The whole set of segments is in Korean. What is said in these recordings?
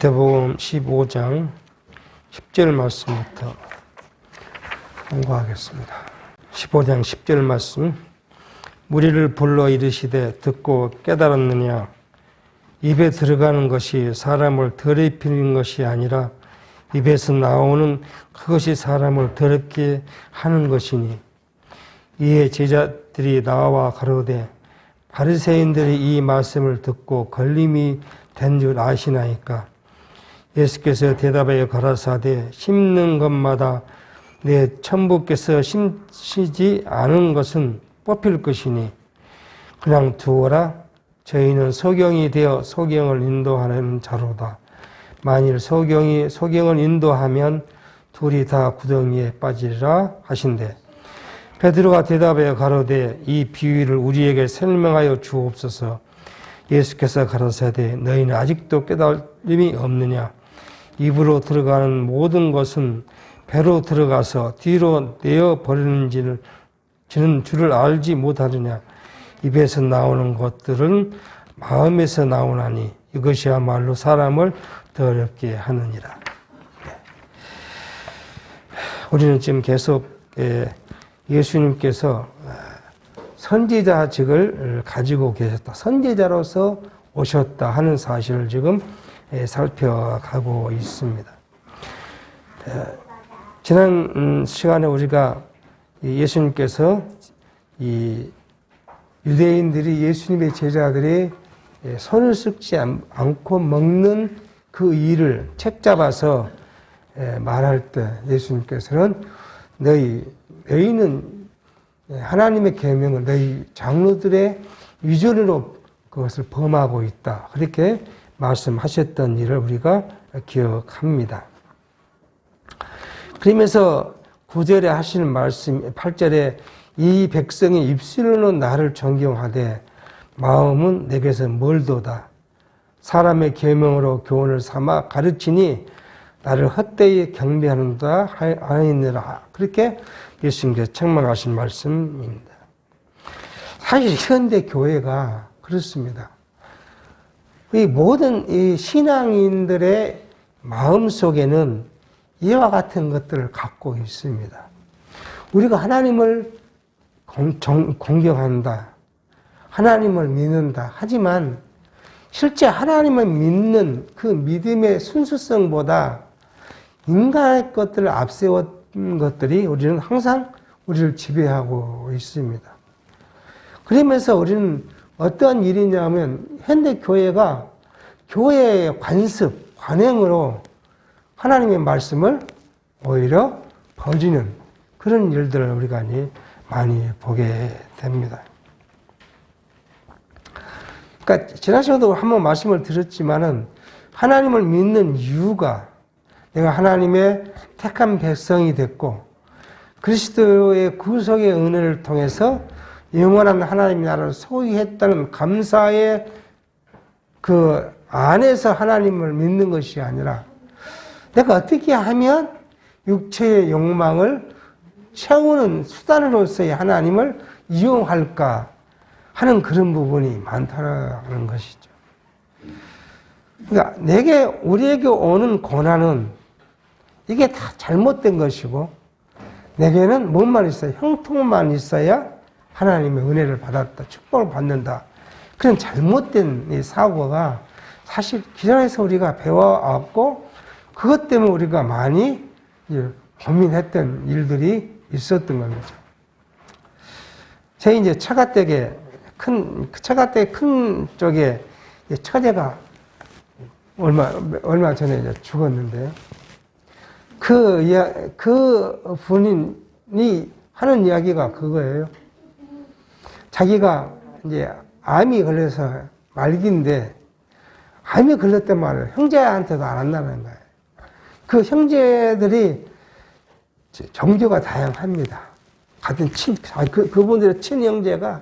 마태복음 15장 10절 말씀부터 공부하겠습니다. 15장 10절 말씀. 무리를 불러 이르시되 듣고 깨달았느냐? 입에 들어가는 것이 사람을 더럽히는 것이 아니라 입에서 나오는 그것이 사람을 더럽게 하는 것이니. 이에 제자들이 나와 가로되 바리새인들이 이 말씀을 듣고 걸림이 된 줄 아시나이까? 예수께서 대답하여 가라사대 심는 것마다 내 천부께서 심시지 않은 것은 뽑힐 것이니 그냥 두어라. 저희는 소경이 되어 소경을 인도하는 자로다. 만일 소경이 소경을 인도하면 둘이 다 구덩이에 빠지리라 하신대. 베드로가 대답하여 가로되 이 비유를 우리에게 설명하여 주옵소서. 예수께서 가라사대 너희는 아직도 깨달음이 없느냐? 입으로 들어가는 모든 것은 배로 들어가서 뒤로 내어버리는 줄을 알지 못하느냐? 입에서 나오는 것들은 마음에서 나오나니 이것이야말로 사람을 더럽게 하느니라. 우리는 지금 계속 예수님께서 선지자직을 가지고 계셨다. 선지자로서 오셨다 하는 사실을 지금 살펴가고 있습니다. 지난 시간에 우리가 예수님께서 이 유대인들이 예수님의 제자들이 손을 씻지 않고 먹는 그 일을 책잡아서 말할 때 예수님께서는 너희는 하나님의 계명을 너희 장로들의 위조로 그것을 범하고 있다. 그렇게 말씀하셨던 일을 우리가 기억합니다. 그러면서 9절에 하시는 말씀, 8절에 이 백성이 입술로는 나를 존경하되 마음은 내게서 멀도다. 사람의 계명으로 교훈을 삼아 가르치니 나를 헛되이 경배하는다 하느니라. 그렇게 예수님께서 책망하신 말씀입니다. 사실 현대 교회가 그렇습니다. 이 모든 이 신앙인들의 마음 속에는 이와 같은 것들을 갖고 있습니다. 우리가 하나님을 공경한다. 하나님을 믿는다. 하지만 실제 하나님을 믿는 그 믿음의 순수성보다 인간의 것들을 앞세웠던 것들이 우리는 항상 우리를 지배하고 있습니다. 그러면서 우리는 어떤 일이냐면 현대 교회가 교회의 관습, 관행으로 하나님의 말씀을 오히려 버리는 그런 일들을 우리가 많이 보게 됩니다. 그러니까 지난 시간에도 한번 말씀을 드렸지만은 하나님을 믿는 이유가 내가 하나님의 택한 백성이 됐고 그리스도의 구속의 은혜를 통해서 영원한 하나님의 나라를 소유했다는 감사의 그 안에서 하나님을 믿는 것이 아니라 내가 어떻게 하면 육체의 욕망을 채우는 수단으로서의 하나님을 이용할까 하는 그런 부분이 많다는 것이죠. 그러니까 우리에게 오는 고난은 이게 다 잘못된 것이고 내게는 뭔만 있어야 형통만 있어야 하나님의 은혜를 받았다, 축복을 받는다. 그런 잘못된 이 사고가 사실 기존에서 우리가 배워왔고 그것 때문에 우리가 많이 고민했던 일들이 있었던 겁니다. 제 이제 처가댁에 큰 쪽에 처제가 얼마 전에 이제 죽었는데 그 분이 하는 이야기가 그거예요. 자기가 이제 암이 걸려서 말기인데 암이 걸렸단 말을 형제한테도 안 한다는 거예요. 그 형제들이 종교가 다양합니다. 같은 그분들의 친형제가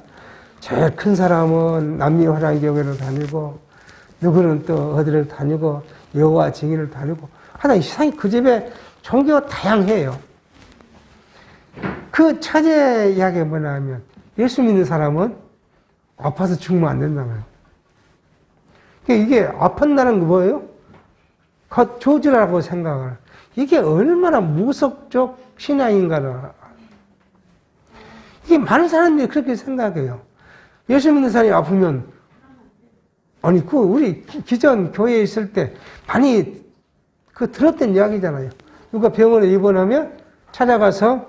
제일 큰 사람은 남미화랑교회를 다니고 누구는 또 어디를 다니고 여호와 증인을 다니고 하다 이상히 그 집에 종교가 다양해요. 그 처제 이야기가 뭐냐면 예수 믿는 사람은 아파서 죽으면 안 된다는 거예요. 이게 아팠다는 게 뭐예요? 겉조주라고 생각을. 이게 얼마나 무속적 신앙인가를. 이게 많은 사람들이 그렇게 생각해요. 예수 믿는 사람이 아프면, 아니, 우리 기존 교회에 있을 때 많이 들었던 이야기잖아요. 누가 병원에 입원하면 찾아가서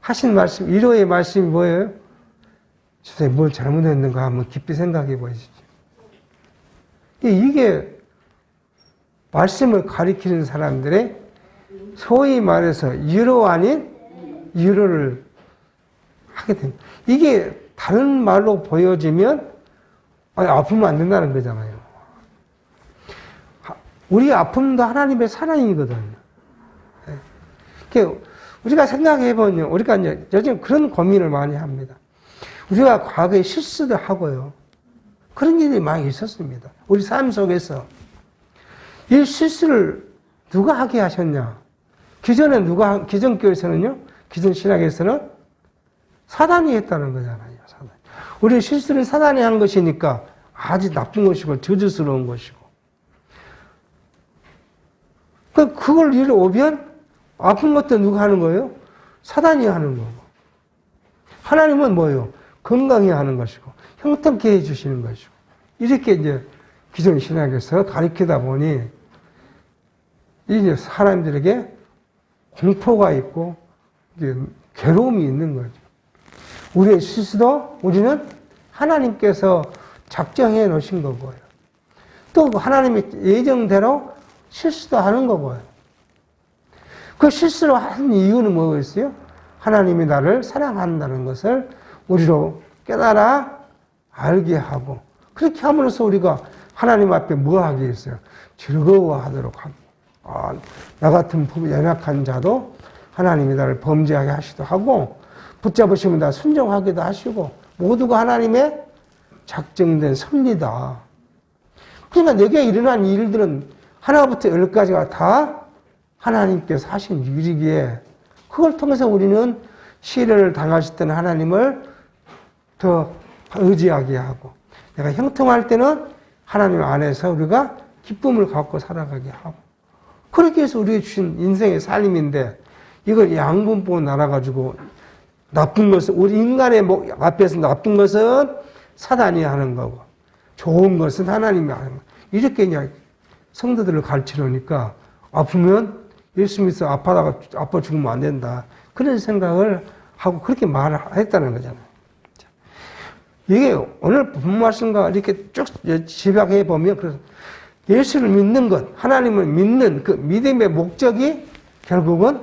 하신 말씀, 위로의 말씀이 뭐예요? 선생님, 뭘 잘못했는가 한번 깊이 생각해 보시죠. 이게 말씀을 가리키는 사람들의 소위 말해서 위로 아닌 위로를 하게 됩니다. 이게 다른 말로 보여지면 아프면 안 된다는 거잖아요. 우리 아픔도 하나님의 사랑이거든요. 우리가 생각해보면, 우리가 이제 요즘 그런 고민을 많이 합니다. 우리가 과거에 실수도 하고요. 그런 일이 많이 있었습니다. 우리 삶 속에서. 이 실수를 누가 하게 하셨냐? 기존 교회에서는요, 기존 신학에서는 사단이 했다는 거잖아요. 사단. 우리 실수를 사단이 한 것이니까 아주 나쁜 것이고, 저주스러운 것이고. 그걸 이리 오면 아픈 것도 누가 하는 거예요? 사단이 하는 거고. 하나님은 뭐예요? 건강히 하는 것이고, 형통케 해주시는 것이고. 이렇게 이제 기존 신학에서 가르치다 보니, 이제 사람들에게 공포가 있고, 괴로움이 있는 거죠. 우리의 실수도 우리는 하나님께서 작정해 놓으신 거고요. 또 하나님의 예정대로 실수도 하는 거고요. 그 실수를 한 이유는 뭐겠어요? 하나님이 나를 사랑한다는 것을 우리로 깨달아 알게 하고, 그렇게 함으로써 우리가 하나님 앞에 뭐 하겠어요? 즐거워하도록 하고, 나 같은 연약한 자도 하나님이 나를 범죄하게 하시기도 하고, 붙잡으시면 나 순종하기도 하시고, 모두가 하나님의 작정된 섭리다. 그러니까 내게 일어난 일들은 하나부터 열까지가 다 하나님께서 하신 일이기에, 그걸 통해서 우리는 시련을 당하실 때는 하나님을 더 의지하게 하고, 내가 형통할 때는 하나님 안에서 우리가 기쁨을 갖고 살아가게 하고, 그렇게 해서 우리에게 주신 인생의 삶인데, 이걸 양분법으로 나눠가지고 나쁜 것은, 우리 인간의 앞에서 나쁜 것은 사단이 하는 거고, 좋은 것은 하나님이 하는 거. 이렇게 그냥 성도들을 가르쳐 놓으니까, 아프면 예수 믿어서 아파 죽으면 안 된다. 그런 생각을 하고 그렇게 말을 했다는 거잖아요. 이게 오늘 본 말씀과 이렇게 쭉 집약해 보면, 그래서 예수를 믿는 것, 하나님을 믿는 그 믿음의 목적이 결국은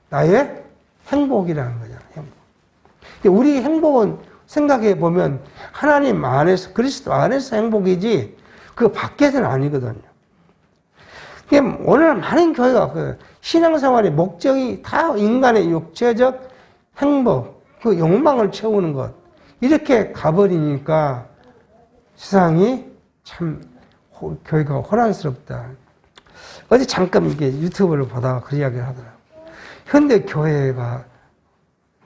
나의 행복이라는 거잖아요. 행복. 우리 행복은 생각해 보면 하나님 안에서, 그리스도 안에서 행복이지 그 밖에서는 아니거든요. 오늘 많은 교회가 신앙생활의 목적이 다 인간의 육체적 행복, 그 욕망을 채우는 것, 이렇게 가버리니까 세상이 참 교회가 혼란스럽다. 어제 잠깐 이게 유튜브를 보다가 그 이야기를 하더라고요. 현대 교회가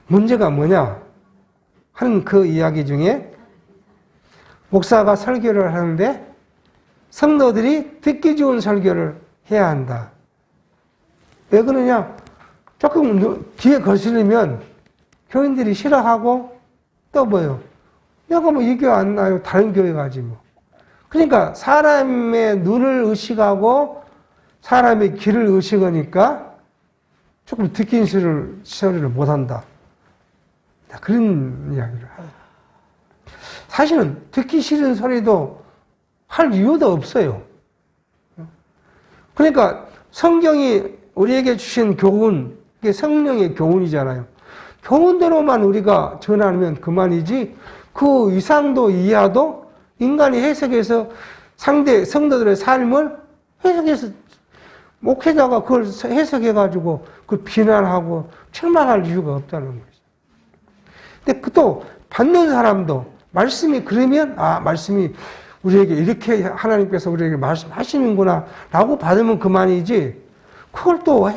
문제가 뭐냐 하는 그 이야기 중에, 목사가 설교를 하는데 성도들이 듣기 좋은 설교를 해야 한다. 왜 그러냐? 조금 뒤에 거슬리면 교인들이 싫어하고, 또 뭐요? 내가 뭐 이 교회 안 나요? 다른 교회 가지 뭐. 그러니까 사람의 눈을 의식하고 사람의 귀를 의식하니까 조금 듣기 싫은 소리를 못한다. 그런 이야기를 하죠. 사실은 듣기 싫은 소리도 할 이유도 없어요. 그러니까 성경이 우리에게 주신 교훈, 이게 성령의 교훈이잖아요. 교훈대로만 우리가 전하면 그만이지, 그 이상도 이하도 인간이 해석해서 상대 성도들의 삶을 해석해서, 목회자가 그걸 해석해가지고 그 비난하고 책망할 이유가 없다는 거죠. 근데 또 받는 사람도 말씀이 그러면, 말씀이 우리에게 이렇게 하나님께서 우리에게 말씀하시는구나 라고 받으면 그만이지, 그걸 또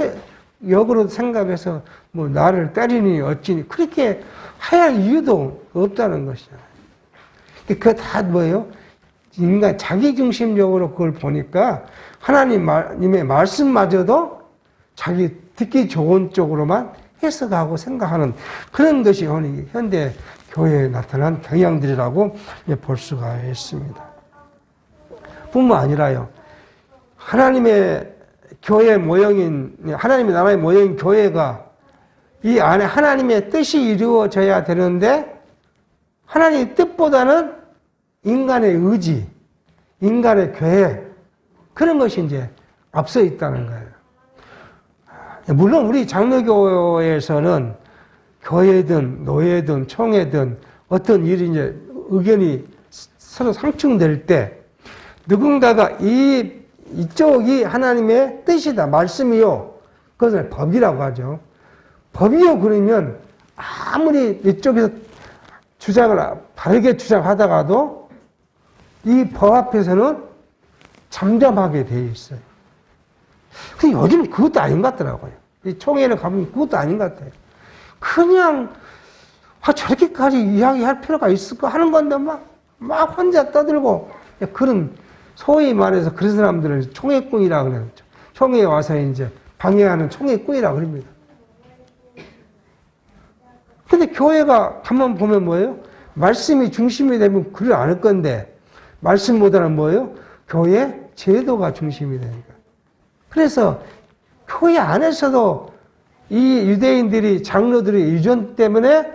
역으로 생각해서 뭐 나를 때리니 어찌니 그렇게 해야 할 이유도 없다는 것이잖아요. 그거 다 뭐예요? 인간 자기중심적으로 그걸 보니까 하나님의 말씀마저도 자기 듣기 좋은 쪽으로만 해석하고 생각하는 그런 것이 현대 교회에 나타난 경향들이라고 볼 수가 있습니다. 뿐만 아니라요, 하나님의 교회 모형인, 하나님의 나라의 모형인 교회가 이 안에 하나님의 뜻이 이루어져야 되는데, 하나님의 뜻보다는 인간의 의지, 인간의 계획, 그런 것이 이제 앞서 있다는 거예요. 물론 우리 장로교회에서는 교회든 노예든 총회든 어떤 일이 이제 의견이 서로 상충될 때 누군가가 이쪽이 하나님의 뜻이다, 말씀이요, 그것을 법이라고 하죠. 법이요 그러면 아무리 이쪽에서 주장을 바르게 주장하다가도 이 법 앞에서는 잠잠하게 되어 있어요. 근데 요즘 그것도 아닌 것 같더라고요. 이 총회를 가보면 그것도 아닌 것 같아요. 그냥 저렇게까지 이야기할 필요가 있을까 하는 건데 막 혼자 떠들고, 그런 소위 말해서 그런 사람들은 총회꾼이라고 그래요. 총회에 와서 이제 방해하는 총회꾼이라고 그럽니다. 근데 교회가 가만 보면 뭐예요? 말씀이 중심이 되면 그를 않을 건데, 말씀보다는 뭐예요? 교회 제도가 중심이 되니까. 그래서 교회 안에서도 이 유대인들이, 장로들의 유전 때문에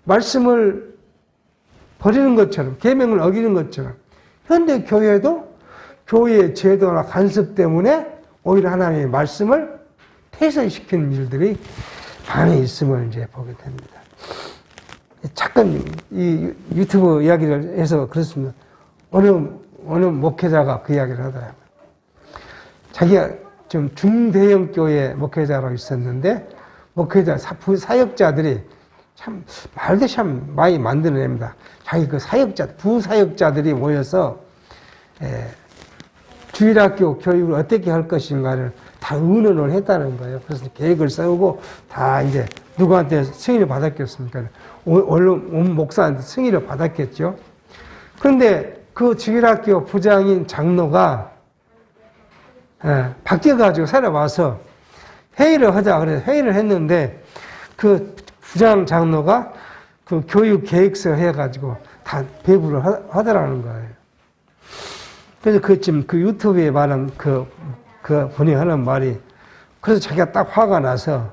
말씀을 버리는 것처럼, 계명을 어기는 것처럼, 현대 교회도 교회의 제도나 간섭 때문에 오히려 하나님의 말씀을 폐쇄시키는 일들이 많이 있음을 이제 보게 됩니다. 잠깐 이 유튜브 이야기를 해서 그렇습니다. 어느 목회자가 그 이야기를 하더라고요. 자기가 좀 중대형 교회 목회자로 있었는데, 목회자, 사역자들이 참, 말도 참 많이 만들어냅니다. 자기 그 부사역자들이 모여서, 주일학교 교육을 어떻게 할 것인가를 다 의논을 했다는 거예요. 그래서 계획을 세우고 다 이제 누구한테 승인을 받았겠습니까? 온 목사한테 승인을 받았겠죠. 그런데 그 주일학교 부장인 장로가 바뀌어가지고 새로 와서 회의를 하자 그래서 회의를 했는데, 그 부장 장로가 그 교육 계획서 해가지고 다 배부를 하더라는 거예요. 그래서 지금 그 유튜브에 말한 그 분이 하는 말이, 그래서 자기가 딱 화가 나서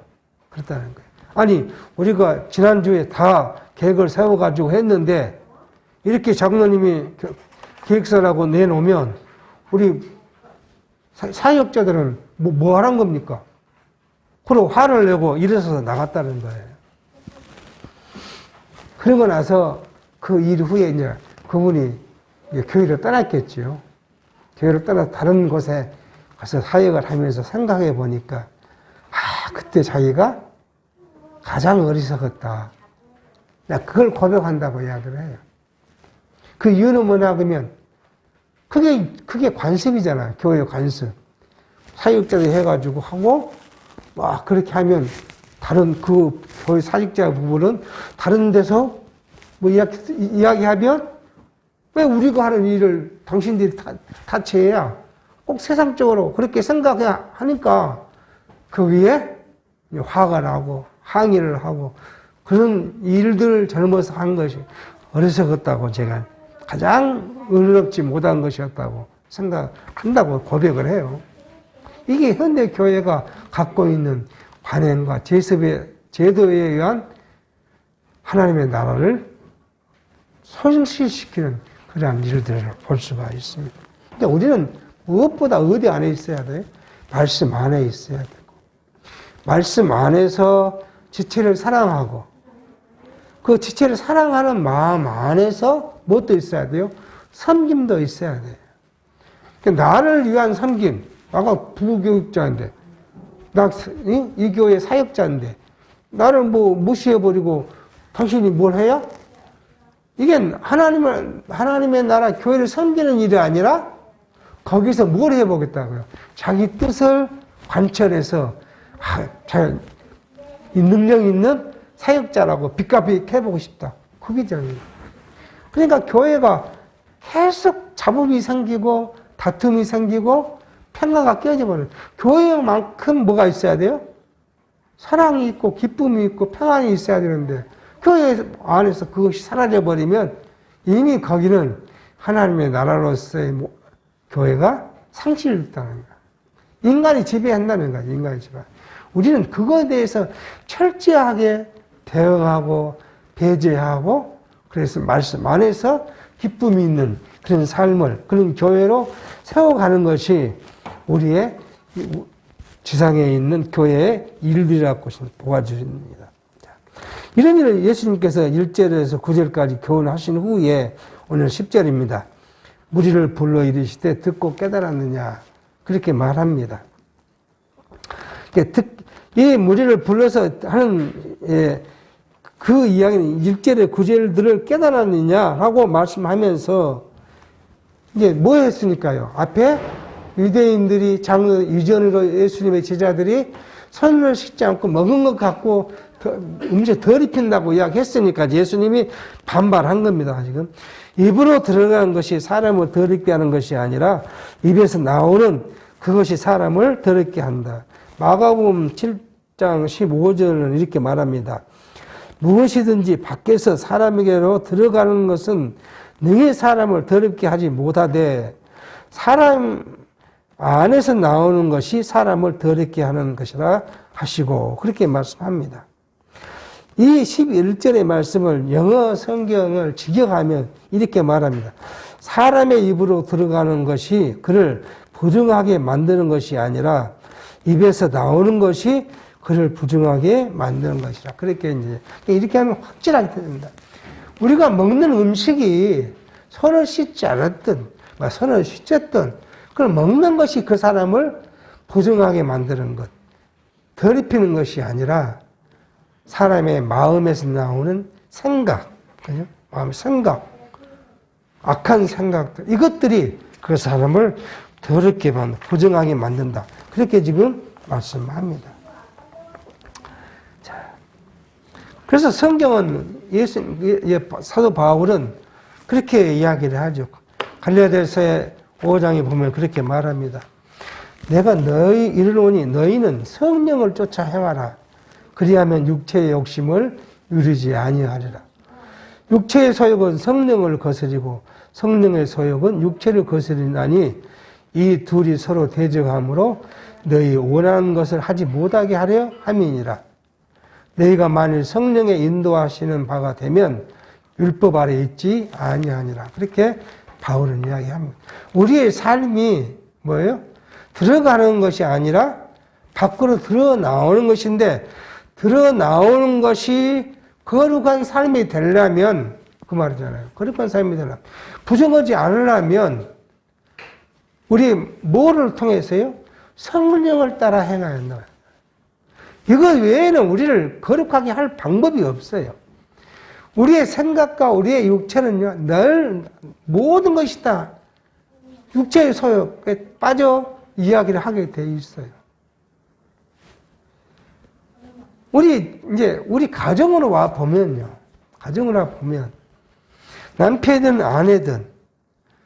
그랬다는 거예요. 아니, 우리가 지난주에 다 계획을 세워가지고 했는데, 이렇게 장로님이 계획서라고 내놓으면, 우리 사역자들은 뭐 하는 겁니까? 그러고 화를 내고 일어서서 나갔다는 거예요. 그러고 나서 그 일 후에 이제 그분이 교회를 떠났겠죠. 교회를 떠나서 다른 곳에 가서 사역을 하면서 생각해 보니까, 그때 자기가 가장 어리석었다. 그걸 고백한다고 이야기를 해요. 그 이유는 뭐냐 그러면, 그게 관습이잖아요. 교회 관습. 사역자들 해가지고 하고, 막 그렇게 하면 다른 그 교회 사역자 부분은 다른 데서 뭐 이야기하면, 왜 우리가 하는 일을 당신들이 타치해야 꼭 세상적으로 그렇게 생각하니까 그 위에 화가 나고 항의를 하고 그런 일들을 젊어서 한 것이 어리석었다고 제가 가장 의롭지 못한 것이었다고 생각한다고 고백을 해요. 이게 현대 교회가 갖고 있는 관행과 제도에 의한 하나님의 나라를 손실시키는 그러한 일들을 볼 수가 있습니다. 근데 우리는 무엇보다 어디 안에 있어야 돼요? 말씀 안에 있어야 되고, 말씀 안에서 지체를 사랑하고, 그 지체를 사랑하는 마음 안에서 무엇도 있어야 돼요? 섬김도 있어야 돼요. 나를 위한 섬김, 나가 부교육자인데, 이 교회 사역자인데, 나를 무시해버리고 당신이 뭘 해야? 이게 하나님의 나라 교회를 섬기는 일이 아니라 거기서 뭘 해보겠다고요? 자기 뜻을 관철해서 능력 있는 사역자라고 빛값이 해보고 싶다. 그게 정입니다. 그러니까 교회가 계속 잡음이 생기고 다툼이 생기고 평화가 깨져 버려요. 교회만큼 뭐가 있어야 돼요? 사랑이 있고 기쁨이 있고 평안이 있어야 되는데 교회 안에서 그것이 사라져 버리면 이미 거기는 하나님의 나라로서의 교회가 상실당합니다. 인간이 지배한다는 거예요. 인간이 지배. 우리는 그거에 대해서 철저하게 대응하고 배제하고 그래서 말씀 안에서 기쁨이 있는 그런 삶을 그런 교회로 세워가는 것이 우리의 지상에 있는 교회의 일들이라고 보아주십니다. 이런 일을 예수님께서 1절에서 9절까지 교훈하신 후에 오늘 10절입니다. 무리를 불러 이르시되 듣고 깨달았느냐 그렇게 말합니다. 이 무리를 불러서 하는 그 이야기는 1절의 9절들을 깨달았느냐라고 말씀하면서 이제 뭐 했으니까요. 앞에 유대인들이 유전으로 예수님의 제자들이 손을 씻지 않고 먹은 것 갖고 음식 덜 입힌다고 이야기했으니까 예수님이 반발한 겁니다. 지금 입으로 들어가는 것이 사람을 덜 입게 하는 것이 아니라 입에서 나오는 그것이 사람을 덜 입게 한다. 마가복음 7장 15절은 이렇게 말합니다. 무엇이든지 밖에서 사람에게로 들어가는 것은 능히 사람을 더럽게 하지 못하되 사람 안에서 나오는 것이 사람을 더럽게 하는 것이라 하시고 그렇게 말씀합니다. 이 11절의 말씀을 영어 성경을 직역하면 이렇게 말합니다. 사람의 입으로 들어가는 것이 그를 부정하게 만드는 것이 아니라 입에서 나오는 것이 그를 부정하게 만드는 것이라. 그렇게 이제 이렇게 하면 확실하게 됩니다. 우리가 먹는 음식이 손을 씻지 않았든 손을 씻었든 그걸 먹는 것이 그 사람을 부정하게 만드는 것, 덜 입히는 것이 아니라 사람의 마음에서 나오는 생각, 그죠? 마음의 생각, 악한 생각들 이것들이 그 사람을 더럽게 만든다, 부정하게 만든다. 그렇게 지금 말씀합니다. 자, 그래서 성경은 사도 바울은 그렇게 이야기를 하죠. 갈라디아서의 5장에 보면 그렇게 말합니다. 내가 너희 이르노니 너희는 성령을 쫓아 행하라. 그리하면 육체의 욕심을 이루지 아니하리라. 육체의 소욕은 성령을 거스리고 성령의 소욕은 육체를 거스리나니 이 둘이 서로 대적하므로 너희 원하는 것을 하지 못하게 하려 함이니라. 너희가 만일 성령의 인도하시는 바가 되면 율법 아래 있지 아니하니라. 그렇게 바울은 이야기합니다. 우리의 삶이 뭐예요? 들어가는 것이 아니라 밖으로 들어 나오는 것인데 들어 나오는 것이 거룩한 삶이 되려면 그 말이잖아요. 거룩한 삶이 되려면 부정하지 않으려면 우리 뭐를 통해서요? 성령을 따라 행해야 한다. 이것 외에는 우리를 거룩하게 할 방법이 없어요. 우리의 생각과 우리의 육체는요, 늘 모든 것이 다 육체의 소욕에 빠져 이야기를 하게 돼 있어요. 우리 가정으로 와 보면요. 가정으로 와 보면 남편이든 아내든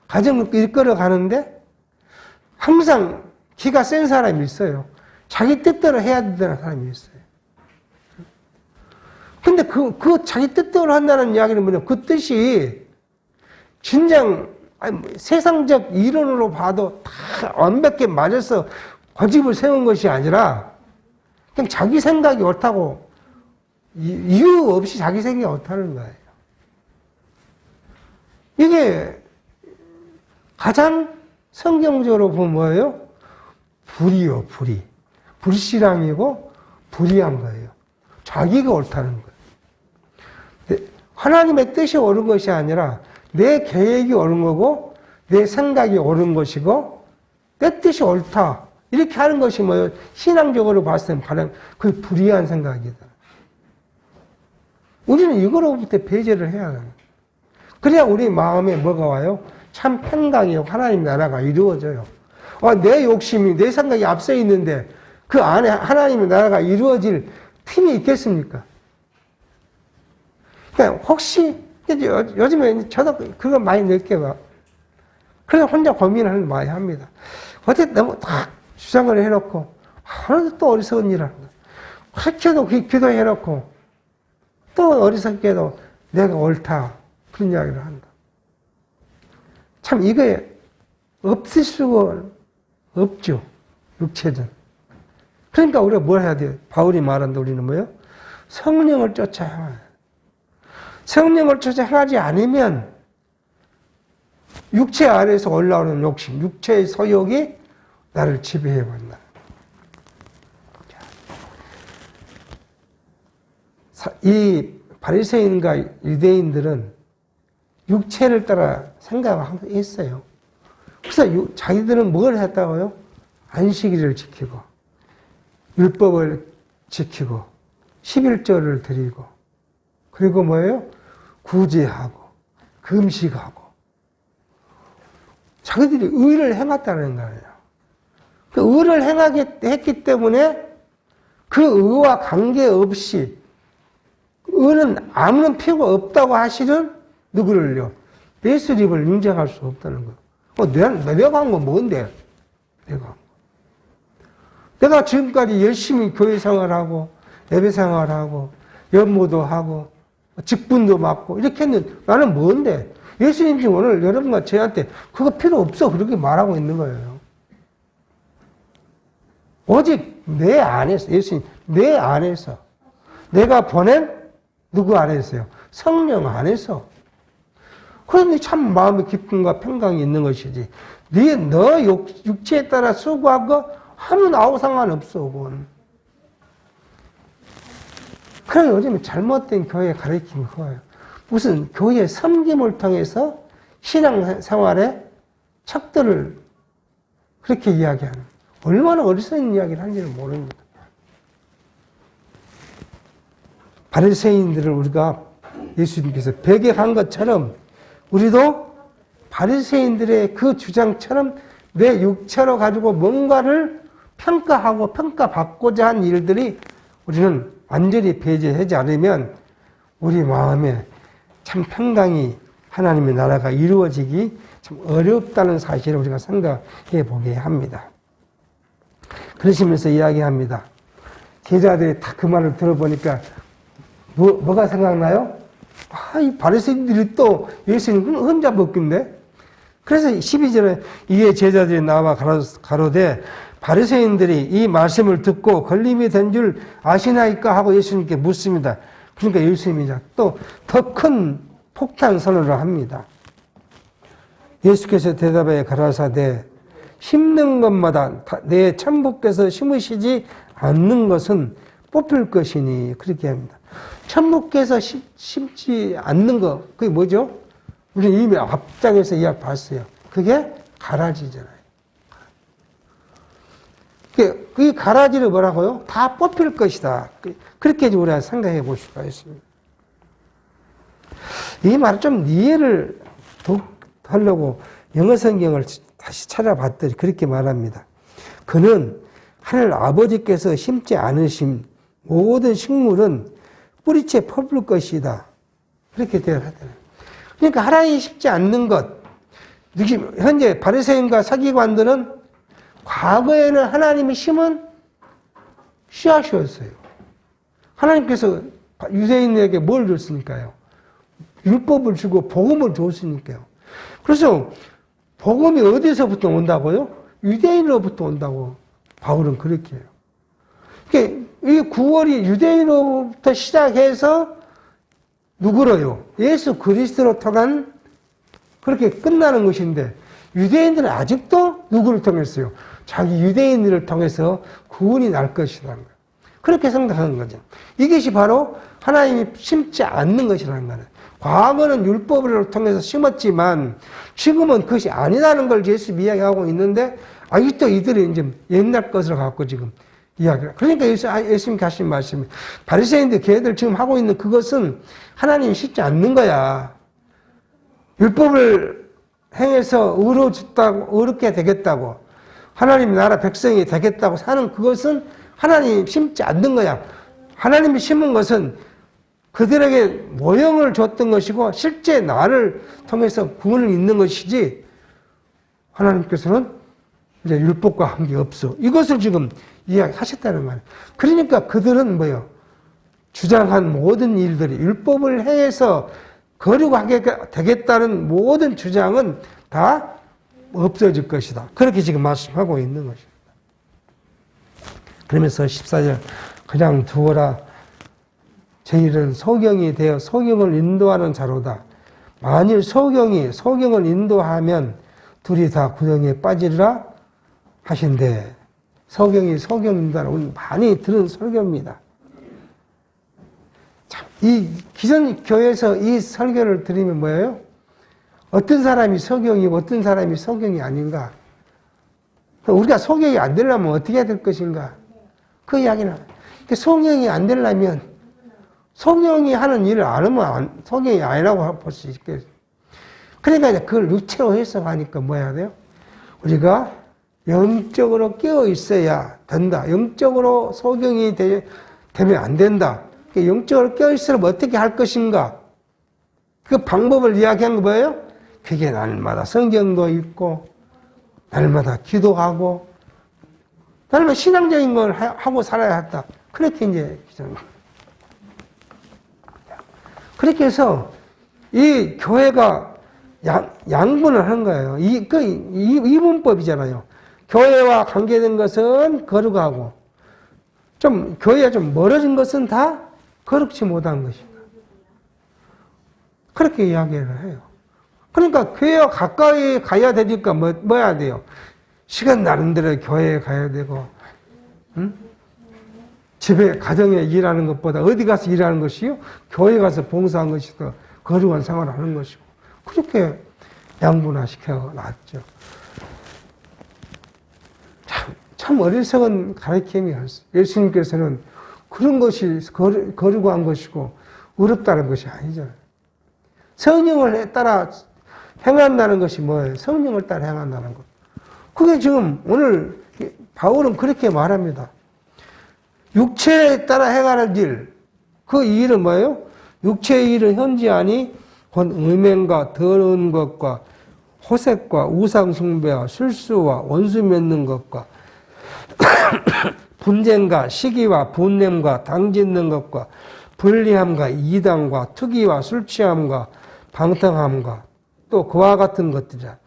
가정을 이끌어 가는데 항상 기가 센 사람이 있어요. 자기 뜻대로 해야 된다는 사람이 있어요. 근데 그 자기 뜻대로 한다는 이야기는 뭐냐? 그 뜻이 진정 세상적 이론으로 봐도 다 완벽히 맞아서 고집을 세운 것이 아니라 그냥 자기 생각이 옳다고 이유 없이 자기 생각이 옳다는 거예요. 이게 가장 성경적으로 보면 뭐예요? 불이요, 불이. 불신앙이고 불의한 거예요. 자기가 옳다는 거예요. 하나님의 뜻이 옳은 것이 아니라 내 계획이 옳은 거고 내 생각이 옳은 것이고 내 뜻이 옳다. 이렇게 하는 것이 뭐예요? 신앙적으로 봤을 때 가장 그 불의한 생각이다. 우리는 이거로부터 배제를 해야 합니다. 그래야 우리 마음에 뭐가 와요? 참 평강이 하나님 나라가 이루어져요. 내 욕심이 내 생각이 앞서 있는데 그 안에 하나님의 나라가 이루어질 틈이 있겠습니까? 그러니까 혹시 요즘에 저도 그거 많이 느껴봐. 그래서 혼자 고민을 많이 합니다. 어쨌든 너무 딱 주장을 해놓고 하나도 또 어리석은 일을 한다. 그렇게도 기도해놓고 또 어리석게도 내가 옳다 그런 이야기를 한다. 참 이거에 없을 수가 없죠. 육체는. 그러니까 우리가 뭘 해야 돼요? 바울이 말한다. 우리는 뭐예요? 성령을 쫓아 행하라. 성령을 쫓아 행하지 않으면 육체 아래에서 올라오는 욕심, 육체의 소욕이 나를 지배해버린다. 이 바리새인과 유대인들은 육체를 따라 생각을 했어요. 그래서 자기들은 뭘 했다고요? 안식일을 지키고 율법을 지키고 11조를 드리고 그리고 뭐예요? 구제하고 금식하고 자기들이 의를 행했다는 거예요. 그 의를 했기 때문에 그 의와 관계없이 의는 아무런 필요가 없다고 하시는 누구를요? 예수님을 인정할 수 없다는 거예요. 내가 한 건 뭔데? 내가 지금까지 열심히 교회 생활하고 예배 생활하고 연모도 하고 직분도 맡고 이렇게 했는데 나는 뭔데? 예수님이 오늘 여러분과 저한테 그거 필요 없어 그렇게 말하고 있는 거예요. 오직 내 안에서 예수님 내 안에서 내가 보낸 누구 안에서요? 성령 안에서. 그런데 참 마음의 기쁨과 평강이 있는 것이지. 너 육체에 따라 수고한 거 하면 아무 상관없어. 그건. 그래 요즘에 잘못된 교회 가르침이 그거예요. 무슨 교회 섬김을 통해서 신앙생활의 척도를 그렇게 이야기하는. 얼마나 어리석은 이야기를 하는지는 모릅니다. 바리새인들을 우리가 예수님께서 배격한 것처럼 우리도 바리새인들의 그 주장처럼 내 육체로 가지고 뭔가를 평가하고 평가받고자 한 일들이 우리는 완전히 배제하지 않으면 우리 마음에 참 평강이 하나님의 나라가 이루어지기 참 어렵다는 사실을 우리가 생각해 보게 합니다. 그러시면서 이야기합니다. 제자들이 다 그 말을 들어보니까 뭐가 생각나요? 이 바리새인들이 또 예수님 혼자 먹긴데? 그래서 12절에 이에 제자들이 나와 가로되 바리새인들이 이 말씀을 듣고 걸림이 된 줄 아시나이까 하고 예수님께 묻습니다. 그러니까 예수님이 또 더 큰 폭탄 선언을 합니다. 예수께서 대답하여 가라사대 심는 것마다 내 천부께서 심으시지 않는 것은 뽑힐 것이니 그렇게 합니다. 천부께서 심지 않는 거 그게 뭐죠? 우리 이미 앞장에서 이야기 봤어요. 그게 가라지잖아요. 그 가라지를 뭐라고요? 다 뽑힐 것이다. 그렇게 우리가 생각해 볼 수가 있습니다. 이 말을 좀 이해를 하려고 영어 성경을 다시 찾아봤더니 그렇게 말합니다. 그는 하늘 아버지께서 심지 않으신 모든 식물은 뿌리채 퍼볼 것이다. 그렇게 대답하더라고요. 그러니까 하나님이 심지 않는 것, 현재 바리새인과 서기관들은 과거에는 하나님이 심은 씨앗이었어요. 하나님께서 유대인에게 뭘 줬으니까요? 율법을 주고 복음을 줬으니까요. 그래서 복음이 어디서부터 온다고요? 유대인으로부터 온다고 바울은 그렇게 해요. 그러니까 이 구원이 유대인으로부터 시작해서 누구로요? 예수 그리스도로 통한 그렇게 끝나는 것인데 유대인들은 아직도 누구를 통했어요? 자기 유대인들을 통해서 구원이 날 것이라는 거예요. 그렇게 생각하는 거죠. 이것이 바로 하나님이 심지 않는 것이라는 거예요. 과거는 율법을 통해서 심었지만 지금은 그것이 아니라는 걸 예수님이 이야기하고 있는데 아직도 이들이 이제 옛날 것을 갖고 지금 이야기를. 그러니까 예수님이 하신 말씀이 바리새인들 걔들 지금 하고 있는 그것은 하나님이 심지 않는 거야. 율법을 행해서 의롭게 되겠다고 하나님 나라 백성이 되겠다고 사는 그것은 하나님이 심지 않는 거야. 하나님이 심은 것은 그들에게 모형을 줬던 것이고 실제 나를 통해서 구원을 잇는 것이지 하나님께서는 이제 율법과 관계 없어. 이것을 지금 이야기하셨다는 말이에요. 그러니까 그들은 뭐예요? 주장한 모든 일들이 율법을 행해서 거룩하게 되겠다는 모든 주장은 다 없어질 것이다. 그렇게 지금 말씀하고 있는 것입니다. 그러면서 14절 그냥 두어라. 저희는 소경이 되어 소경을 인도하는 자로다. 만일 소경을 인도하면 둘이 다 구덩이에 빠지리라 하신대. 소경입니다. 우리 많이 들은 설교입니다. 참, 이 기존 교회에서 이 설교를 들으면 뭐예요? 어떤 사람이 소경이고 어떤 사람이 소경이 아닌가? 우리가 소경이 안 되려면 어떻게 해야 될 것인가? 그 이야기는. 소경이 안 되려면 소경이 하는 일을 안 하면 소경이 아니라고 볼 수 있겠어요. 그러니까 이제 그걸 육체로 해석하니까 뭐 해야 돼요? 우리가 영적으로 깨어 있어야 된다. 영적으로 소경이 되면 안 된다. 영적으로 깨어 있으면 어떻게 할 것인가? 그 방법을 이야기한 거 뭐예요? 그게 날마다 성경도 읽고, 날마다 기도하고, 날마다 신앙적인 걸 하고 살아야 한다. 그렇게 이제 그렇게 해서 이 교회가 양분을 하는 거예요. 이분법이잖아요. 교회와 관계된 것은 거룩하고, 좀 교회와 좀 멀어진 것은 다 거룩지 못한 것이다. 그렇게 이야기를 해요. 그러니까 교회와 가까이 가야 되니까 뭐 해야 돼요? 시간 나름대로 교회에 가야 되고, 응? 집에 가정에 일하는 것보다 어디 가서 일하는 것이요? 교회 가서 봉사한 것이 더 거룩한 생활을 하는 것이고, 그렇게 양분화시켜 놨죠. 참 어리석은 가르침이었어요. 예수님께서는 그런 것이 거룩한 것이고 어렵다는 것이 아니잖아요. 성령을 따라 행한다는 것이 뭐예요? 성령을 따라 행한다는 것. 그게 지금 오늘 바울은 그렇게 말합니다. 육체에 따라 행하는 일, 그 일은 뭐예요? 육체의 일은 현지하니 곧 음행과 더러운 것과 호색과 우상숭배와 술수와 원수 맺는 것과 분쟁과 시기와 분냄과 당짓는 것과 불리함과 이당과 투기와 술취함과 방탕함과 또 그와 같은 것들이라.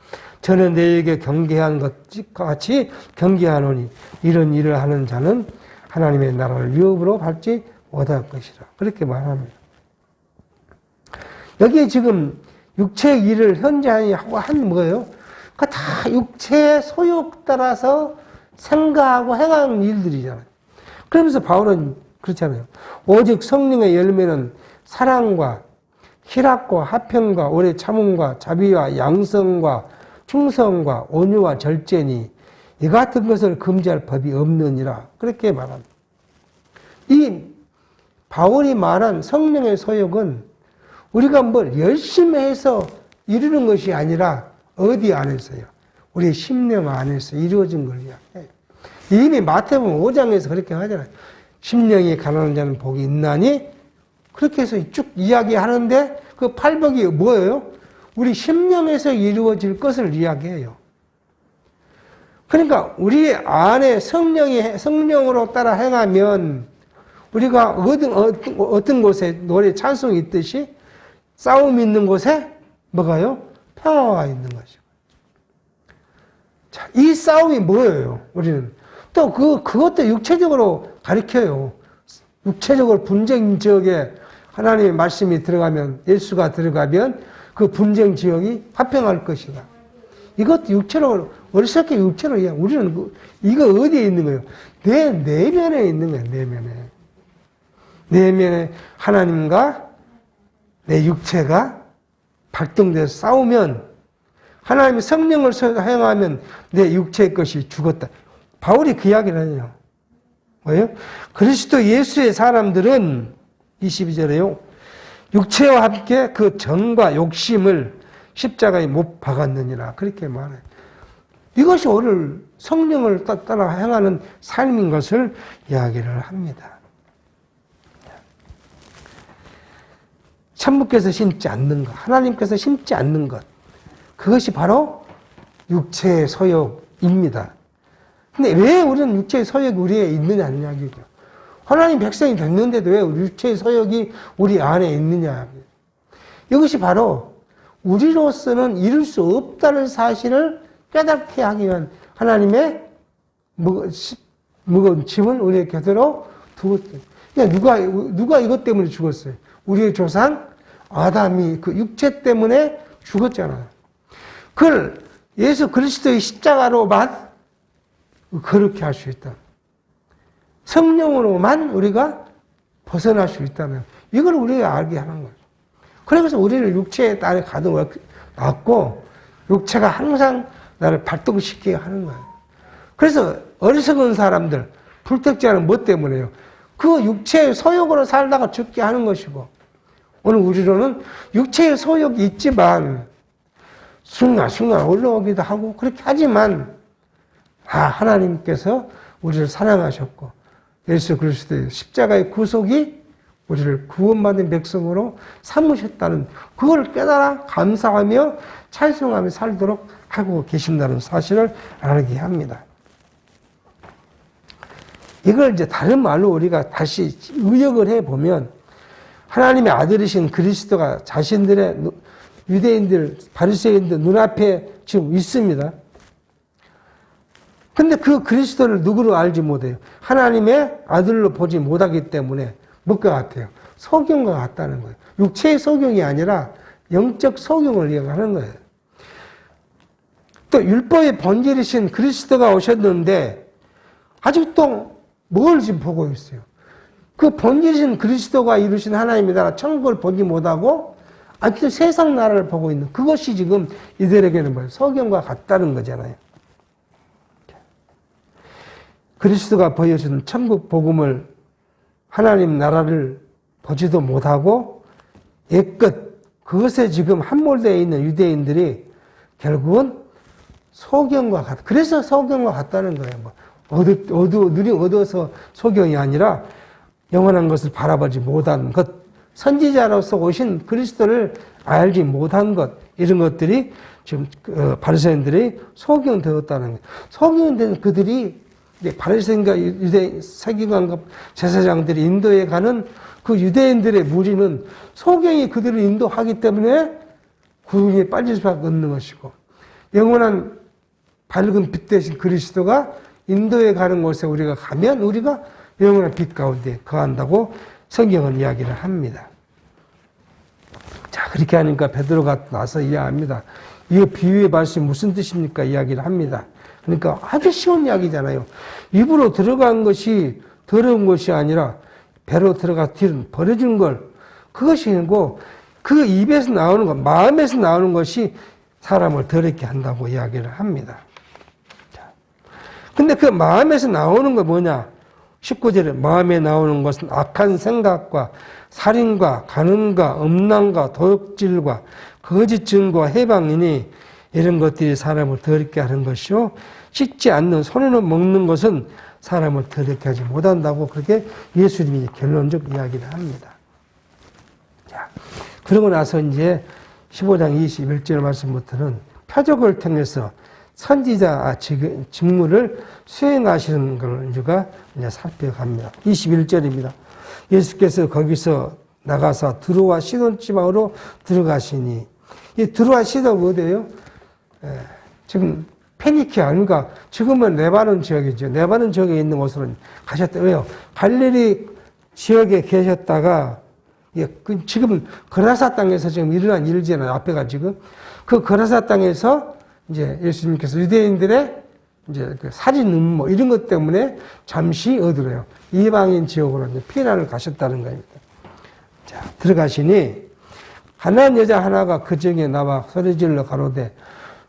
저는 너에게 경계한 것과 같이 경계하노니 이런 일을 하는 자는 하나님의 나라를 유업으로 밟지 못할 것이라. 그렇게 말합니다. 여기에 지금 육체의 일을 현재하니 하고 한 뭐예요? 그 다 육체의 소욕 따라서 생각하고 행하는 일들이잖아요. 그러면서 바울은 그렇잖아요. 오직 성령의 열매는 사랑과 희락과 화평과 오래 참음과 자비와 양성과 충성과 온유와 절제니 이 같은 것을 금지할 법이 없느니라. 그렇게 말합니다. 이 바울이 말한 성령의 소욕은 우리가 뭘 열심히 해서 이루는 것이 아니라 어디 안에서요? 우리 심령 안에서 이루어진 걸 이야기해요. 이미 마태복음 5장에서 그렇게 하잖아요. 심령이 가난한 자는 복이 있나니? 그렇게 해서 쭉 이야기하는데 그 팔복이 뭐예요? 우리 심령에서 이루어질 것을 이야기해요. 그러니까 우리 안에 성령으로 따라 행하면 우리가 어떤 곳에 노래 찬송이 있듯이 싸움 있는 곳에 뭐가요? 평화가 있는 것이고. 자, 이 싸움이 뭐예요? 우리는 또 그것도 육체적으로 가르쳐요. 육체적으로 분쟁 지역에 하나님의 말씀이 들어가면, 예수가 들어가면 그 분쟁 지역이 화평할 것이다. 이것도 육체로, 어리석게 육체로 이야기. 우리는 이거 어디에 있는 거예요? 내 내면에 있는 거예요, 내면에. 내면에 하나님과 내 육체가 발동돼서 싸우면, 하나님의 성령을 사용하면 내 육체의 것이 죽었다. 바울이 그 이야기를 하네요. 뭐예요? 그리스도 예수의 사람들은 22절에요. 육체와 함께 그 정과 욕심을 십자가에 못 박았느니라. 그렇게 말해요. 이것이 오늘 성령을 따라 행하는 삶인 것을 이야기를 합니다. 천부께서 심지 않는 것, 하나님께서 심지 않는 것, 그것이 바로 육체의 소욕입니다. 근데 왜 우리는 육체의 소욕이 우리에 있느냐는 이야기죠. 하나님 백성이 됐는데도 왜 육체의 소욕이 우리 안에 있느냐. 이것이 바로 우리로서는 이룰 수 없다는 사실을 깨닫게 하기 위한 하나님의 무거운 짐을 우리의 곁으로 두었어요. 그러니까 누가 이것 때문에 죽었어요? 우리의 조상 아담이 그 육체 때문에 죽었잖아요. 그걸 예수 그리스도의 십자가로만 그렇게 할 수 있다. 성령으로만 우리가 벗어날 수 있다면 이걸 우리가 알게 하는 거죠. 그래서 우리를 육체에 따라 가둬 놨고 육체가 항상 나를 발동시키게 하는 거예요. 그래서 어리석은 사람들, 불택자는 뭐 때문에요? 그 육체의 소욕으로 살다가 죽게 하는 것이고 오늘 우리로는 육체의 소욕이 있지만 순간순간 올라오기도 하고 그렇게 하지만 하나님께서 우리를 사랑하셨고 예수 그리스도의 십자가의 구속이 우리를 구원받은 백성으로 삼으셨다는 그걸 깨달아 감사하며 찬송하며 살도록 하고 계신다는 사실을 알게 합니다. 이걸 이제 다른 말로 우리가 다시 의역을 해보면 하나님의 아들이신 그리스도가 자신들의 유대인들, 바리새인들 눈앞에 지금 있습니다. 근데 그 그리스도를 누구로 알지 못해요? 하나님의 아들로 보지 못하기 때문에 뭘것 같아요? 소경과 같다는 거예요. 육체의 소경이 아니라 영적 소경을 이야기하는 거예요. 또 율법의 본질이신 그리스도가 오셨는데 아직도 뭘 지금 보고 있어요? 그 본질이신 그리스도가 이루신 하나님의 나라 천국을 보지 못하고 아직도 세상 나라를 보고 있는 그것이 지금 이들에게는 뭐예요? 소경과 같다는 거잖아요. 그리스도가 보여준 천국 복음을 하나님 나라를 보지도 못하고 옛것 그것에 지금 함몰되어 있는 유대인들이 결국은 소경과 같다. 그래서 소경과 같다는 거예요. 눈이 어두워서 소경이 아니라 영원한 것을 바라보지 못한 것, 선지자로서 오신 그리스도를 알지 못한 것, 이런 것들이 지금 바리새인들이 소경되었다는 거예요. 소경된 그들이 바리새인과 유대 서기관과 제사장들이 인도에 가는 그 유대인들의 무리는 소경이 그들을 인도하기 때문에 구름에 빠질 수밖에 없는 것이고 영원한 밝은 빛 대신 그리스도가 인도에 가는 곳에 우리가 가면 우리가 영원한 빛 가운데 거한다고 성경은 이야기를 합니다. 자, 그렇게 하니까 베드로가 나서 이야기합니다. 이 비유의 말씀이 무슨 뜻입니까? 이야기를 합니다. 그러니까 아주 쉬운 이야기잖아요. 입으로 들어간 것이 더러운 것이 아니라 배로 들어가 뒤로 버려진 걸 그것이 아니고 그 입에서 나오는 것, 마음에서 나오는 것이 사람을 더럽게 한다고 이야기를 합니다. 근데 그 마음에서 나오는 건 뭐냐? 19절에 마음에 나오는 것은 악한 생각과 살인과 간음과 음란과 도둑질과 거짓 증거와 해방이니 이런 것들이 사람을 더럽게 하는 것이요 씻지 않는 손으로 먹는 것은 사람을 더럽게 하지 못한다고 그렇게 예수님이 결론적 이야기를 합니다. 자, 그러고 나서 이제 15장 21절 말씀부터는 표적을 통해서 선지자 직무를 수행하시는 걸 우리가 이제 살펴갑니다. 21절입니다. 예수께서 거기서 나가서 드로와 시돈 지방으로 들어가시니 이 드로와 시돈 어디예요? 지금 페니키아, 그러니까 지금은 레바논 지역이죠. 레바논 지역에 있는 곳으로 가셨다. 왜요? 갈릴리 지역에 계셨다가 지금 거라사 땅에서 지금 일어난 일이잖아요. 앞에가 지금 그 거라사 땅에서 이제 예수님께서 유대인들의 이제 그 살인 음모 이런 것 때문에 잠시 어디로요? 이방인 지역으로 이제 피난을 가셨다는 겁니다. 자, 들어가시니 가난한 여자 하나가 그 지역에 나와 소리질러 가로되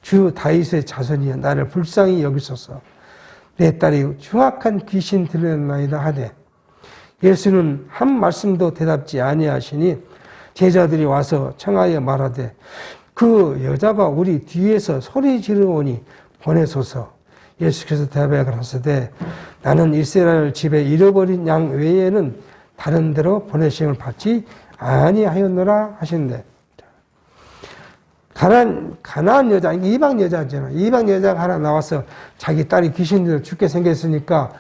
주 다윗의 자손이여 나를 불쌍히 여기소서 내 딸이 흉악한 귀신 들렸나이다 하되 예수는 한 말씀도 대답지 아니하시니 제자들이 와서 청하여 말하되 그 여자가 우리 뒤에서 소리 지르오니 보내소서. 예수께서 대답하여 가라사대 나는 이스라엘 집에 잃어버린 양 외에는 다른 데로 보내심을 받지 아니하였노라 하신대. 가난한 여자, 이방 여자잖아. 이방 여자가 하나 나와서 자기 딸이 귀신으로 죽게 생겼으니까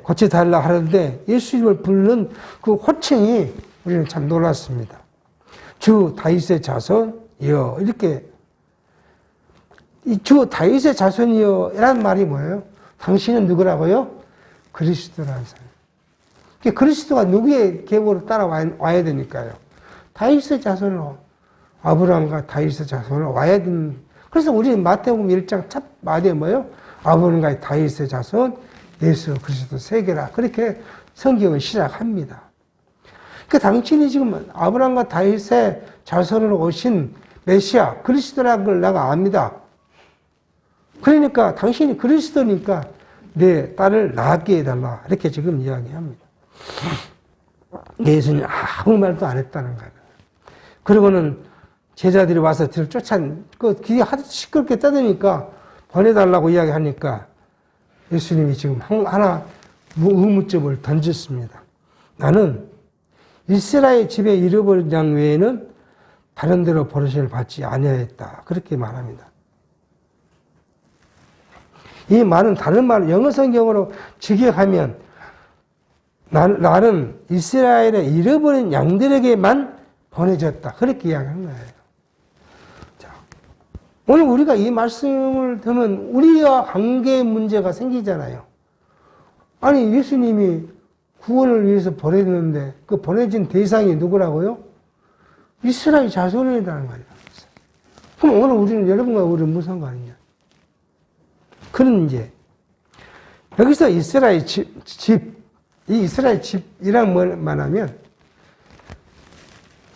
고쳐달라 하는데 예수님을 부르는 그 호칭이 우리는 참 놀랐습니다. 주 다윗의 자손이여, 이렇게. 이 주 다윗의 자손이여 라는 말이 뭐예요? 당신은 누구라고요? 그리스도라는 사람. 그리스도가 누구의 계보로 따라와야 되니까요. 다윗의 자손으로, 아브라함과 다윗의 자손으로 와야 되는. 그래서 우리는 마태복음 1장 첫 마디에 뭐예요? 아브라함과 다윗의 자손, 예수 그리스도 세계라. 그렇게 성경을 시작합니다. 당신이 지금 아브라함과 다윗의 자손으로 오신 메시아, 그리스도라는 걸 내가 압니다. 그러니까 당신이 그리스도니까 내 딸을 낳게 해달라. 이렇게 지금 이야기합니다. 예수님 아무 말도 안 했다는 거예요. 그리고는 제자들이 와서 뒤를 귀에 하도 시끄럽게 떠드니까 보내달라고 이야기하니까 예수님이 지금 하나 의문점을 던졌습니다. 나는 이스라엘 집에 잃어버린 양 외에는 다른 데로 버릇을 받지 아니하였다. 그렇게 말합니다. 이 말은 다른 말, 영어 성경으로 직역하면 나는 이스라엘에 잃어버린 양들에게만 보내졌다. 그렇게 이야기한 거예요. 자, 오늘 우리가 이 말씀을 들으면 우리와 관계의 문제가 생기잖아요. 아니, 예수님이 구원을 위해서 보내는데 그 보내진 대상이 누구라고요? 이스라엘 자손이라는 말이야. 그럼 오늘 우리는 여러분과 우리는 무슨 상관이냐? 그런 문제. 여기서 이스라엘 이 이스라엘 집이란 말하면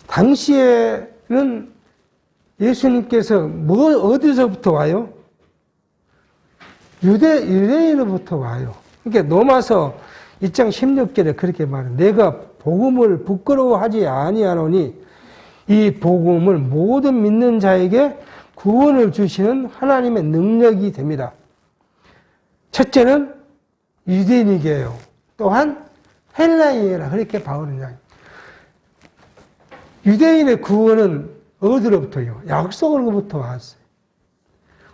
당시에는 예수님께서 어디서부터 와요? 유대인으로부터 와요. 그러니까 로마서 2장 16절에 그렇게 말해요. 내가 복음을 부끄러워하지 아니하노니 이 복음을 모든 믿는 자에게 구원을 주시는 하나님의 능력이 됩니다. 첫째는 유대인이게요. 또한 헬라인이라 그렇게 바울은 이야기합니다. 유대인의 구원은 어디로부터요? 약속으로부터 왔어요.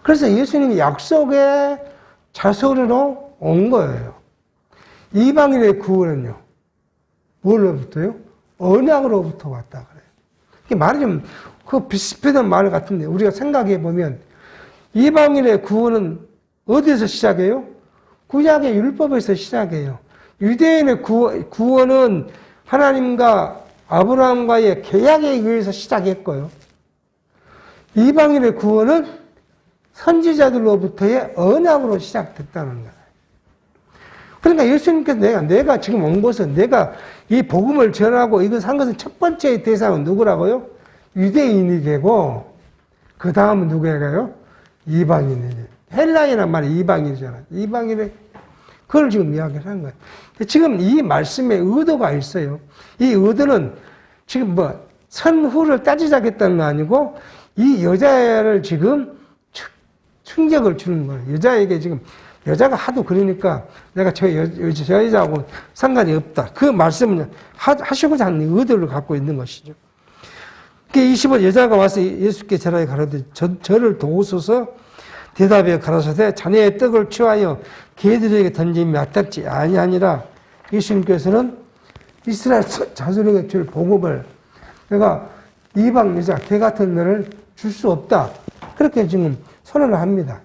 그래서 예수님이 약속의 자손으로 온 거예요. 이방인의 구원은요, 뭐로부터요? 언약으로부터 왔다 그래요. 이게 말이 좀, 비슷한 말 같은데, 우리가 생각해 보면, 이방인의 구원은 어디에서 시작해요? 구약의 율법에서 시작해요. 유대인의 구원은 하나님과 아브라함과의 계약에 의해서 시작했고요. 이방인의 구원은 선지자들로부터의 언약으로 시작됐다는 거예요. 그러니까 예수님께서 내가 지금 온 것은 내가 이 복음을 전하고 이것을 한 것은 첫 번째 대상은 누구라고요? 유대인이 되고 그 다음은 누구예요? 이방인이. 헬라인이란 말이 이방인이잖아요. 이방인의 그걸 지금 이야기를 하는 거예요. 지금 이 말씀에 의도가 있어요. 이 의도는 지금 선후를 따지자겠다는 거 아니고 이 여자를 지금 충격을 주는 거예요. 여자에게 지금 여자가 하도 그러니까 내가 저 여자하고 상관이 없다. 그 말씀을 하시고자 하는 의도를 갖고 있는 것이죠. 25절 여자가 와서 예수께 전하여 가라되 저를 도우소서 대답에 가라사대 자네의 떡을 취하여 개들에게 던짐이 마땅치 아니하니라. 예수님께서는 이스라엘 자손에게 줄 복음을 내가 이방 여자 개 같은 너를 줄 수 없다. 그렇게 지금 선언을 합니다.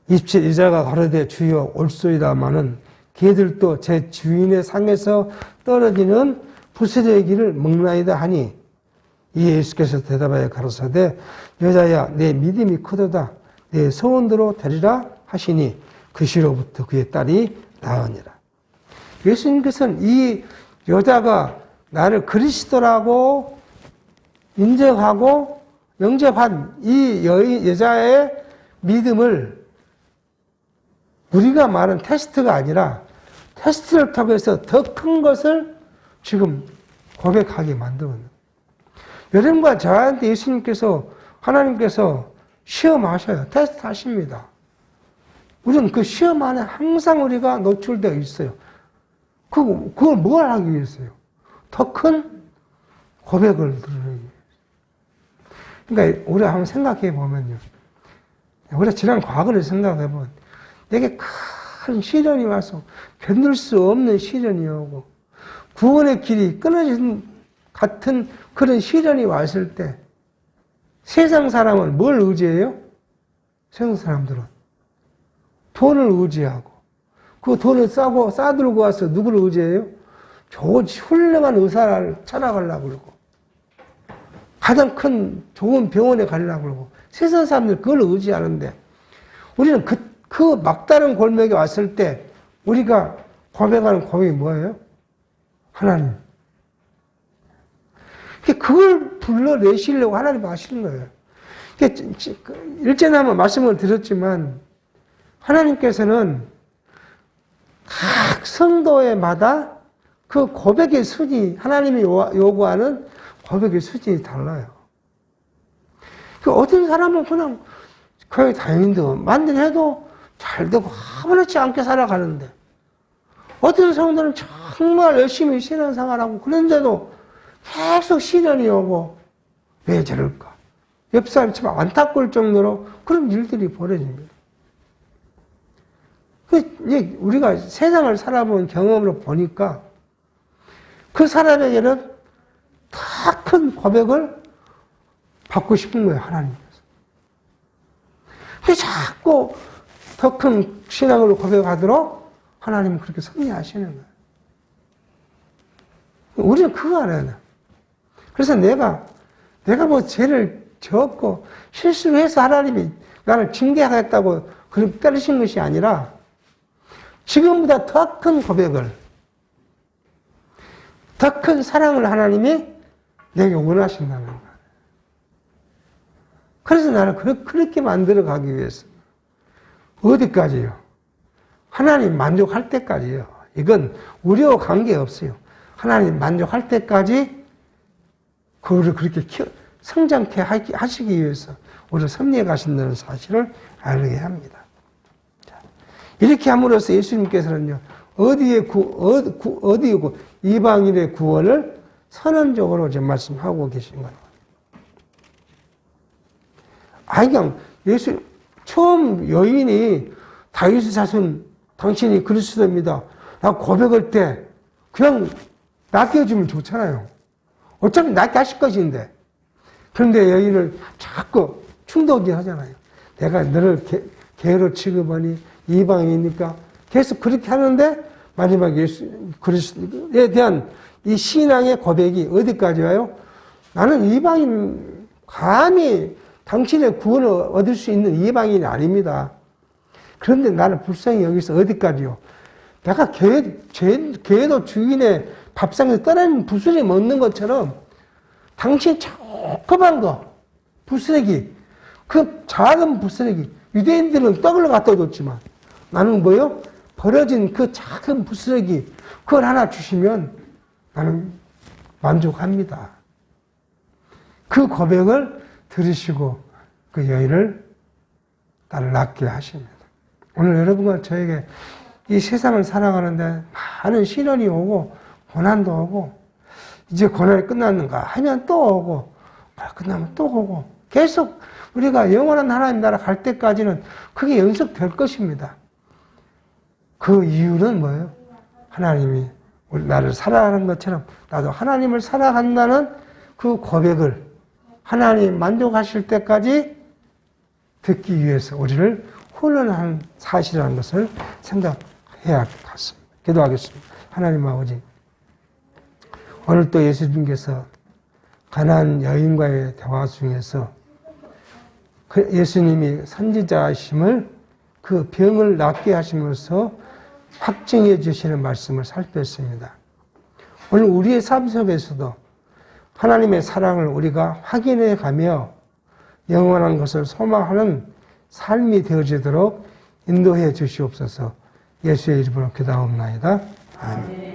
27 여자가 가로되 주여 올소이다마는 개들도 제 주인의 상에서 떨어지는 부스러기를 먹나이다 하니 이 예수께서 대답하여 가로사대 여자야 내 믿음이 크도다 내 소원대로 되리라 하시니 그 시로부터 그의 딸이 나으니라. 예수님께서는 이 여자가 나를 그리스도라고 인정하고 영접한 이 여자의 믿음을 우리가 말하는 테스트가 아니라 테스트를 통해서 더 큰 것을 지금 고백하게 만드는 여러분과 저한테 예수님께서 하나님께서 시험하셔요. 테스트 하십니다. 우리는 그 시험 안에 항상 우리가 노출되어 있어요. 그걸 뭘 하기 위해서요? 더 큰 고백을 들으기 위해서. 그러니까 우리가 한번 생각해 보면요. 우리가 지난 과거를 생각해 보면 내게 큰 시련이 와서 견딜 수 없는 시련이 오고 구원의 길이 끊어진 같은 그런 시련이 왔을 때 세상 사람은 뭘 의지해요? 세상 사람들은 돈을 의지하고 그 돈을 싸들고 와서 누구를 의지해요? 좋은 훌륭한 의사를 찾아가려고 그러고 가장 큰 좋은 병원에 가려고 그러고 세상 사람들 그걸 의지하는데 우리는 그 막다른 골목에 왔을 때 우리가 고백하는 고백이 뭐예요? 하나님. 그걸 불러내시려고 하나님 하시는 거예요. 일전에 한번 말씀을 드렸지만 하나님께서는 각 성도에마다 그 고백의 수준이 하나님이 요구하는 고백의 수준이 달라요. 어떤 사람은 그냥 교회 다니는데 만든해도 잘 되고 아무렇지 않게 살아가는데 어떤 성도는 정말 열심히 신앙생활하고 그런데도 계속 시련이 오고 왜 저럴까? 옆 사람이 참 안타까울 정도로 그런 일들이 벌어집니다. 우리가 세상을 살아본 경험으로 보니까 그 사람에게는 더 큰 고백을 받고 싶은 거예요, 하나님께서. 그래서 자꾸 더 큰 신앙으로 고백하도록 하나님은 그렇게 섭리하시는 거예요. 우리는 그거 알아야 돼. 그래서 내가 뭐 죄를 졌고 실수를 해서 하나님이 나를 징계하겠다고 그렇게 때리신 것이 아니라 지금보다 더 큰 고백을, 더 큰 사랑을 하나님이 내게 원하신다는 거예요. 그래서 나를 그렇게 만들어 가기 위해서. 어디까지요? 하나님 만족할 때까지요. 이건 우리와 관계없어요. 하나님 만족할 때까지 그거를 그렇게 성장케 하시기 위해서 우리를 섭리해 가신다는 사실을 알게 합니다. 자, 이렇게 함으로써 예수님께서는요, 어디이고 이방인의 구원을 선언적으로 지금 말씀하고 계신 거예요. 그냥 처음 여인이 다윗의 자손 당신이 그리스도입니다 라고 고백할 때 그냥 낫게 해주면 좋잖아요. 어차피 낫게 하실 것인데. 그런데 여인을 자꾸 충동이 하잖아요. 내가 너를 개로 취급하니 이방이니까 계속 그렇게 하는데 마지막에 예수 그리스도에 대한 이 신앙의 고백이 어디까지 와요? 나는 이방인 감히 당신의 구원을 얻을 수 있는 이방인이 아닙니다. 그런데 나는 불쌍히 여기서 어디까지요? 내가 개도 주인의 밥상에서 떨어진 부스러기 먹는 것처럼 당신이 조그만 거, 부스러기, 그 작은 부스러기, 유대인들은 떡을 갖다 줬지만 나는 뭐요? 벌어진 그 작은 부스러기, 그걸 하나 주시면 나는 만족합니다. 그 고백을 들으시고 그 여인을 나를 낫게 하십니다. 오늘 여러분과 저에게 이 세상을 살아가는데 많은 시련이 오고 고난도 오고 이제 고난이 끝났는가 하면 또 오고 끝나면 또 오고 계속 우리가 영원한 하나님 나라 갈 때까지는 그게 연속될 것입니다. 그 이유는 뭐예요? 하나님이 나를 사랑하는 것처럼 나도 하나님을 사랑한다는 그 고백을 하나님 만족하실 때까지 듣기 위해서 우리를 훈련한 사실이라는 것을 생각해야 할 것 같습니다. 기도하겠습니다. 하나님 아버지, 오늘 또 예수님께서 가난한 여인과의 대화 중에서 예수님이 선지자이심을 그 병을 낫게 하시면서 확증해 주시는 말씀을 살폈습니다. 오늘 우리의 삶 속에서도 하나님의 사랑을 우리가 확인해 가며 영원한 것을 소망하는 삶이 되어지도록 인도해 주시옵소서. 예수의 이름으로 기도하옵나이다. 아멘.